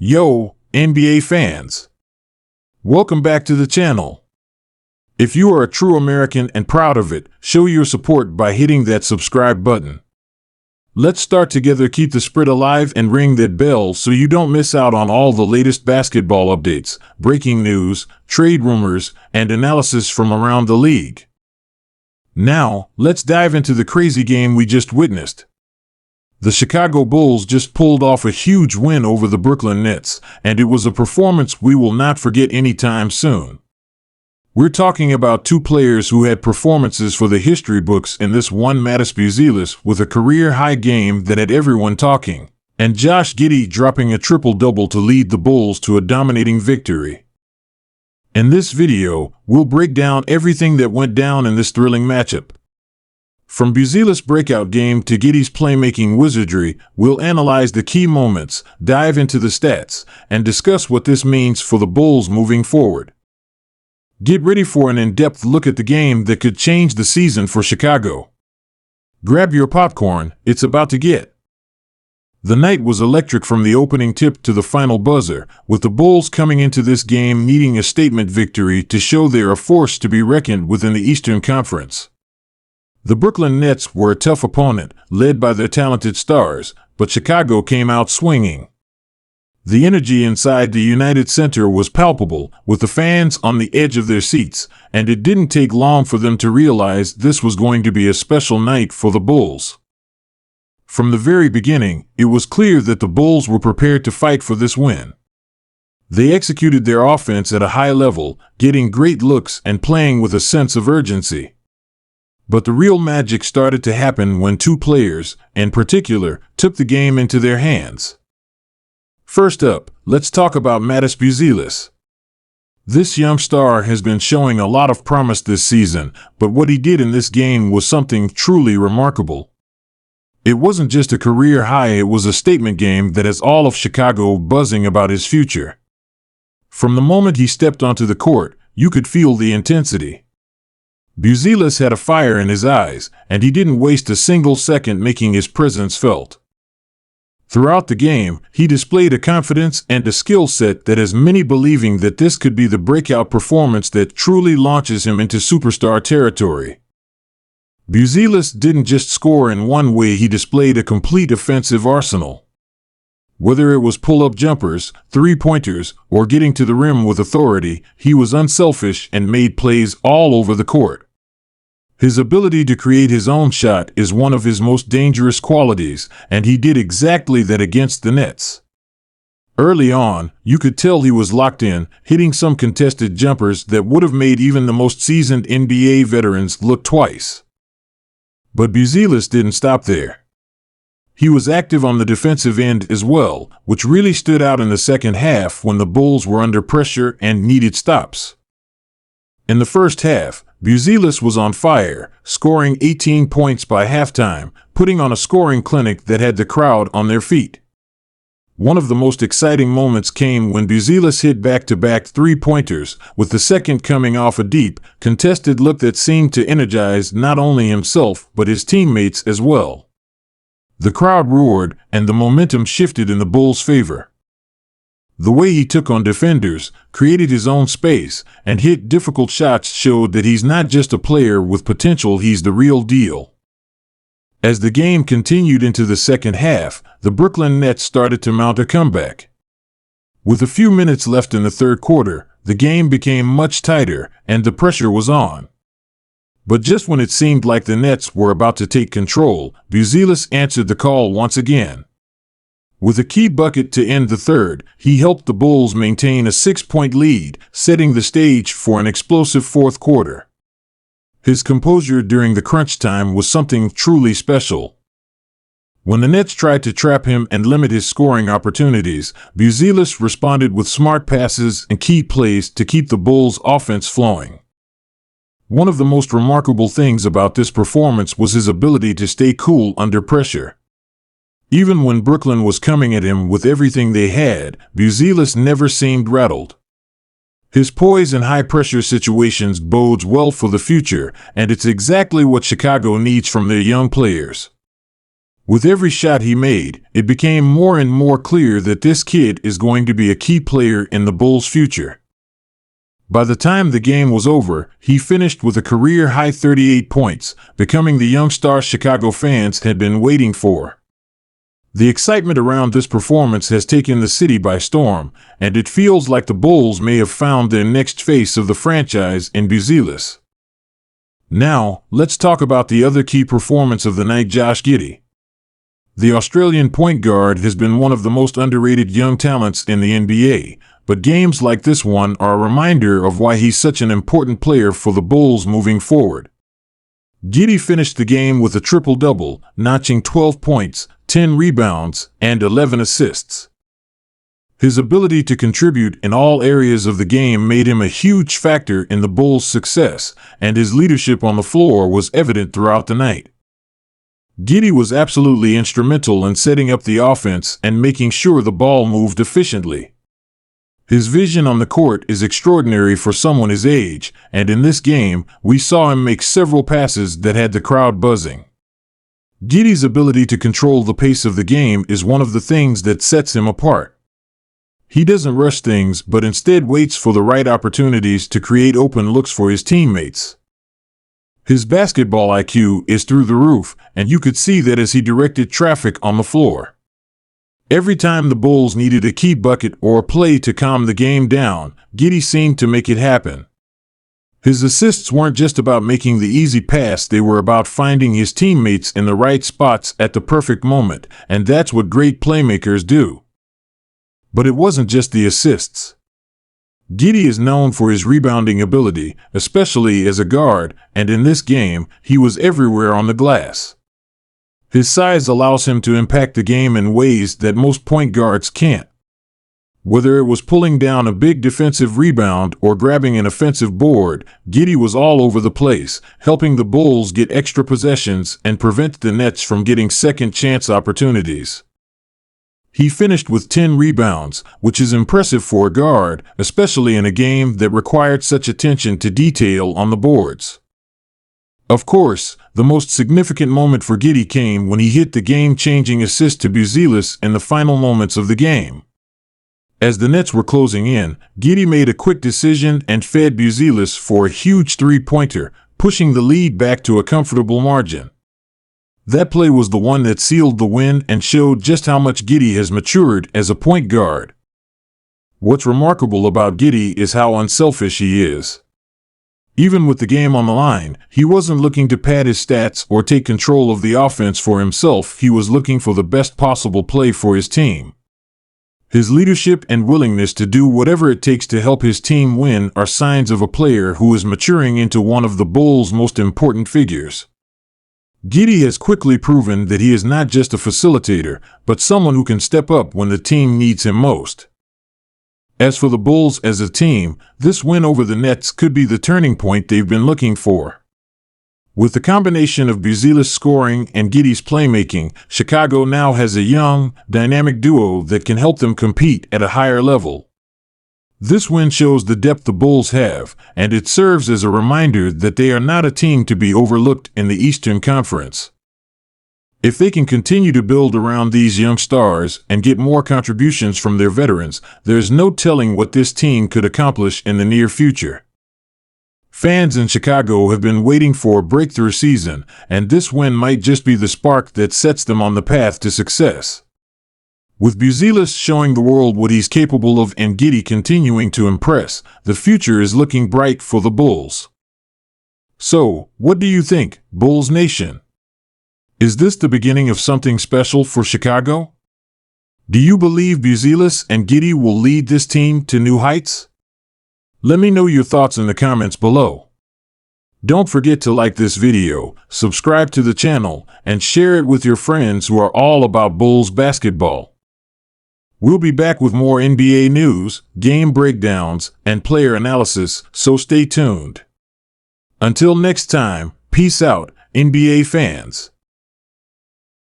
Yo, NBA fans! Welcome back to the channel. If you are a true American and proud of it, show your support by hitting that subscribe button. Let's start together, keep the spread alive, and ring that bell so you don't miss out on all the latest basketball updates, breaking news, trade rumors, and analysis from around the league. Now, let's dive into the crazy game we just witnessed. The Chicago Bulls just pulled off a huge win over the Brooklyn Nets, and it was a performance we will not forget anytime soon. We're talking about two players who had performances for the history books in this one: Buzelis with a career-high game that had everyone talking, and Josh Giddey dropping a triple-double to lead the Bulls to a dominating victory. In this video, we'll break down everything that went down in this thrilling matchup. From Buzelis' breakout game to Giddey's playmaking wizardry, we'll analyze the key moments, dive into the stats, and discuss what this means for the Bulls moving forward. Get ready for an in-depth look at the game that could change the season for Chicago. Grab your popcorn, it's about to get. The night was electric from the opening tip to the final buzzer, with the Bulls coming into this game needing a statement victory to show they're a force to be reckoned with in the Eastern Conference. The Brooklyn Nets were a tough opponent, led by their talented stars, but Chicago came out swinging. The energy inside the United Center was palpable, with the fans on the edge of their seats, and it didn't take long for them to realize this was going to be a special night for the Bulls. From the very beginning, it was clear that the Bulls were prepared to fight for this win. They executed their offense at a high level, getting great looks and playing with a sense of urgency. But the real magic started to happen when two players, in particular, took the game into their hands. First up, let's talk about Buzelis. This young star has been showing a lot of promise this season, but what he did in this game was something truly remarkable. It wasn't just a career high, it was a statement game that has all of Chicago buzzing about his future. From the moment he stepped onto the court, you could feel the intensity. Buzelis had a fire in his eyes, and he didn't waste a single second making his presence felt. Throughout the game, he displayed a confidence and a skill set that has many believing that this could be the breakout performance that truly launches him into superstar territory. Buzelis didn't just score in one way, he displayed a complete offensive arsenal. Whether it was pull-up jumpers, three-pointers, or getting to the rim with authority, he was unselfish and made plays all over the court. His ability to create his own shot is one of his most dangerous qualities, and he did exactly that against the Nets. Early on, you could tell he was locked in, hitting some contested jumpers that would have made even the most seasoned NBA veterans look twice. But Buzelis didn't stop there. He was active on the defensive end as well, which really stood out in the second half when the Bulls were under pressure and needed stops. In the first half, Buzelis was on fire, scoring 18 points by halftime, putting on a scoring clinic that had the crowd on their feet. One of the most exciting moments came when Buzelis hit back-to-back three-pointers, with the second coming off a deep, contested look that seemed to energize not only himself but his teammates as well. The crowd roared, and the momentum shifted in the Bulls' favor. The way he took on defenders, created his own space, and hit difficult shots showed that he's not just a player with potential, he's the real deal. As the game continued into the second half, the Brooklyn Nets started to mount a comeback. With a few minutes left in the third quarter, the game became much tighter, and the pressure was on. But just when it seemed like the Nets were about to take control, Buzelis answered the call once again. With a key bucket to end the third, he helped the Bulls maintain a 6-point lead, setting the stage for an explosive fourth quarter. His composure during the crunch time was something truly special. When the Nets tried to trap him and limit his scoring opportunities, Buzelis responded with smart passes and key plays to keep the Bulls' offense flowing. One of the most remarkable things about this performance was his ability to stay cool under pressure. Even when Brooklyn was coming at him with everything they had, Buzelis never seemed rattled. His poise in high-pressure situations bodes well for the future, and it's exactly what Chicago needs from their young players. With every shot he made, it became more and more clear that this kid is going to be a key player in the Bulls' future. By the time the game was over, he finished with a career-high 38 points, becoming the young star Chicago fans had been waiting for. The excitement around this performance has taken the city by storm, and it feels like the Bulls may have found their next face of the franchise in Buzelis. Now, let's talk about the other key performance of the night, Josh Giddey. The Australian point guard has been one of the most underrated young talents in the NBA, but games like this one are a reminder of why he's such an important player for the Bulls moving forward. Giddey finished the game with a triple-double, notching 12 points, 10 rebounds, and 11 assists. His ability to contribute in all areas of the game made him a huge factor in the Bulls' success, and his leadership on the floor was evident throughout the night. Giddey was absolutely instrumental in setting up the offense and making sure the ball moved efficiently. His vision on the court is extraordinary for someone his age, and in this game, we saw him make several passes that had the crowd buzzing. Giddey's ability to control the pace of the game is one of the things that sets him apart. He doesn't rush things, but instead waits for the right opportunities to create open looks for his teammates. His basketball IQ is through the roof, and you could see that as he directed traffic on the floor. Every time the Bulls needed a key bucket or a play to calm the game down, Giddey seemed to make it happen. His assists weren't just about making the easy pass, they were about finding his teammates in the right spots at the perfect moment, and that's what great playmakers do. But it wasn't just the assists. Giddey is known for his rebounding ability, especially as a guard, and in this game, he was everywhere on the glass. His size allows him to impact the game in ways that most point guards can't. Whether it was pulling down a big defensive rebound or grabbing an offensive board, Giddey was all over the place, helping the Bulls get extra possessions and prevent the Nets from getting second-chance opportunities. He finished with 10 rebounds, which is impressive for a guard, especially in a game that required such attention to detail on the boards. Of course, the most significant moment for Giddey came when he hit the game-changing assist to Buzelis in the final moments of the game. As the Nets were closing in, Giddey made a quick decision and fed Buzelis for a huge three-pointer, pushing the lead back to a comfortable margin. That play was the one that sealed the win and showed just how much Giddey has matured as a point guard. What's remarkable about Giddey is how unselfish he is. Even with the game on the line, he wasn't looking to pad his stats or take control of the offense for himself. He was looking for the best possible play for his team. His leadership and willingness to do whatever it takes to help his team win are signs of a player who is maturing into one of the Bulls' most important figures. Giddey has quickly proven that he is not just a facilitator, but someone who can step up when the team needs him most. As for the Bulls as a team, this win over the Nets could be the turning point they've been looking for. With the combination of Buzelis' scoring and Giddey's playmaking, Chicago now has a young, dynamic duo that can help them compete at a higher level. This win shows the depth the Bulls have, and it serves as a reminder that they are not a team to be overlooked in the Eastern Conference. If they can continue to build around these young stars and get more contributions from their veterans, there's no telling what this team could accomplish in the near future. Fans in Chicago have been waiting for a breakthrough season, and this win might just be the spark that sets them on the path to success. With Buzelis showing the world what he's capable of and Giddey continuing to impress, the future is looking bright for the Bulls. So, what do you think, Bulls Nation? Is this the beginning of something special for Chicago? Do you believe Buzelis and Giddey will lead this team to new heights? Let me know your thoughts in the comments below. Don't forget to like this video, subscribe to the channel, and share it with your friends who are all about Bulls basketball. We'll be back with more NBA news, game breakdowns, and player analysis, so stay tuned. Until next time, peace out, NBA fans.